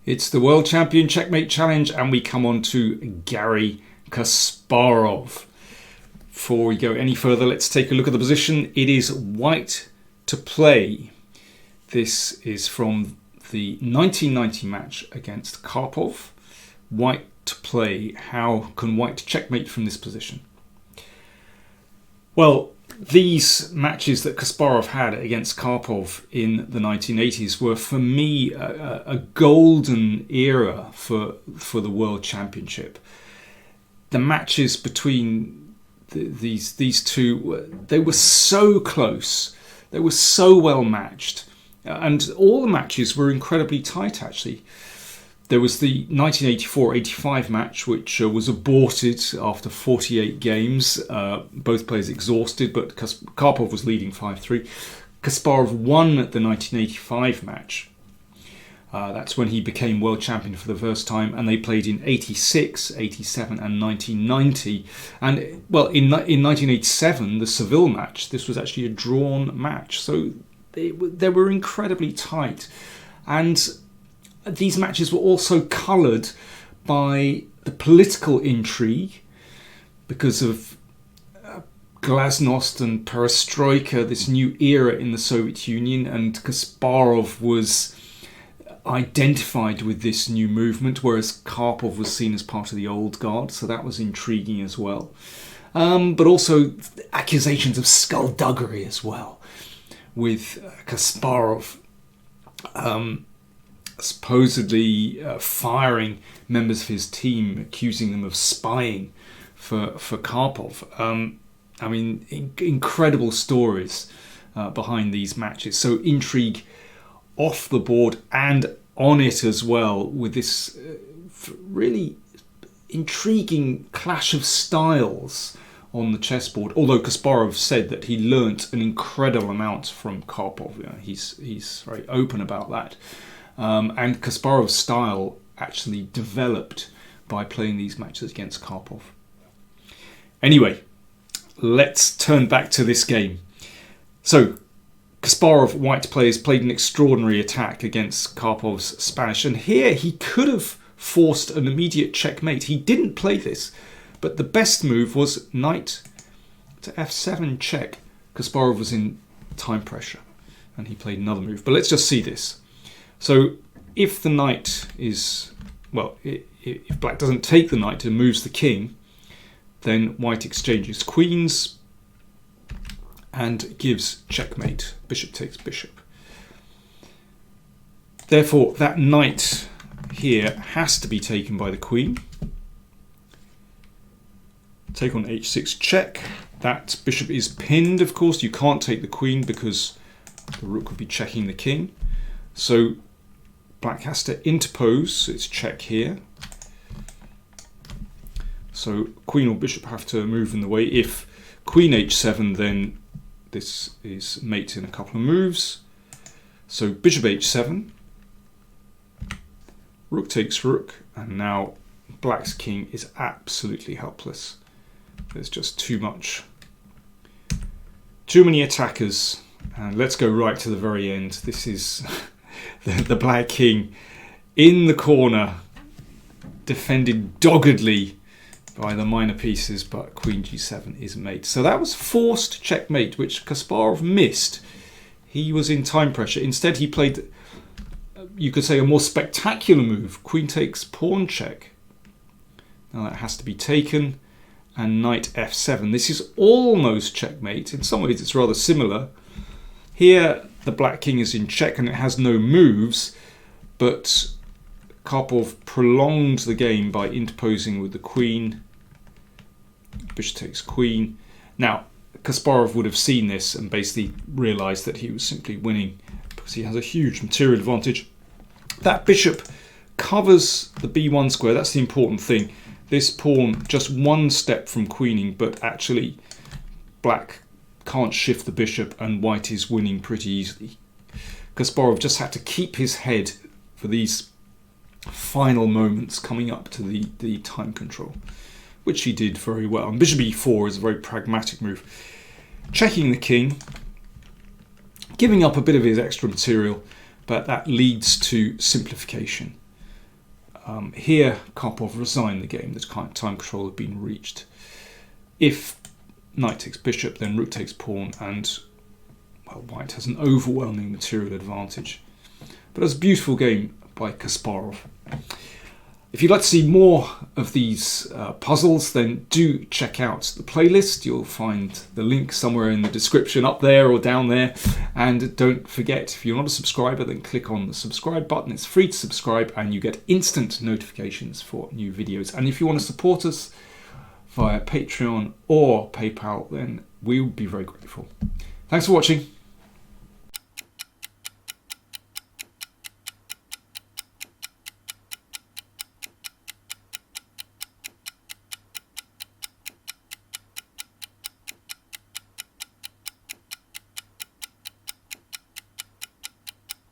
It's the World Champion Checkmate Challenge, and we come on to Garry Kasparov. Before we go any further, let's take a look at the position. It is white to play. This is from the 1990 match against Karpov. White to play. How can white checkmate from this position? Well, these matches that Kasparov had against Karpov in the 1980s were, for me, a golden era for the World Championship. The matches between these two, they were so close. They were so well matched. And all the matches were incredibly tight, actually. There was the 1984-85 match, which was aborted after 48 games. Both players exhausted, but Karpov was leading 5-3. Kasparov won the 1985 match. That's when he became world champion for the first time, and they played in 86, 87 and 1990. And, well, in 1987, the Seville match, this was actually a drawn match. So they were incredibly tight. And these matches were also coloured by the political intrigue because of glasnost and perestroika, this new era in the Soviet Union, and Kasparov was identified with this new movement, whereas Karpov was seen as part of the old guard, so that was intriguing as well. But also accusations of skullduggery as well, with Kasparov supposedly firing members of his team, accusing them of spying for Karpov. I mean, incredible stories behind these matches. So intrigue off the board and on it as well, with this really intriguing clash of styles on the chessboard. Although Kasparov said that he learnt an incredible amount from Karpov. You know, he's very open about that. And Kasparov's style actually developed by playing these matches against Karpov. Anyway, let's turn back to this game. So, Kasparov, white players, played an extraordinary attack against Karpov's Spanish, and here he could have forced an immediate checkmate. He didn't play this, but the best move was knight to f7 check. Kasparov was in time pressure, and he played another move. But let's just see this. So if the knight is, well, if black doesn't take the knight and moves the king, then white exchanges queens and gives checkmate. Bishop takes bishop. Therefore, that knight here has to be taken by the queen. Take on h6 check. That bishop is pinned, of course. You can't take the queen because the rook would be checking the king. So black has to interpose, it's check here. So queen or bishop have to move in the way. If queen h7, then this is mate in a couple of moves. So bishop h7, rook takes rook, and now black's king is absolutely helpless. There's just too many attackers. And let's go right to the very end. This is the black king in the corner, defended doggedly by the minor pieces, but queen g7 is mate. So that was forced checkmate, which Kasparov missed. He was in time pressure. Instead, he played, you could say, a more spectacular move. Queen takes pawn check. Now that has to be taken, and knight f7. This is almost checkmate. In some ways, it's rather similar. Here, the black king is in check and it has no moves, but Karpov prolonged the game by interposing with the queen. Bishop takes queen. Now, Kasparov would have seen this and basically realised that he was simply winning because he has a huge material advantage. That bishop covers the b1 square. That's the important thing. This pawn just one step from queening, but actually black can't shift the bishop and white is winning pretty easily. Kasparov just had to keep his head for these final moments coming up to the time control, which he did very well. And bishop e4 is a very pragmatic move. Checking the king, giving up a bit of his extra material, but that leads to simplification. Here, Karpov resigned the game. The time control had been reached. If knight takes bishop, then rook takes pawn, and well, white has an overwhelming material advantage. But it was a beautiful game by Kasparov. If you'd like to see more of these puzzles, then do check out the playlist. You'll find the link somewhere in the description, up there or down there. And don't forget, if you're not a subscriber, then click on the subscribe button. It's free to subscribe and you get instant notifications for new videos. And if you want to support us via Patreon or PayPal, then we would be very grateful. Thanks for watching.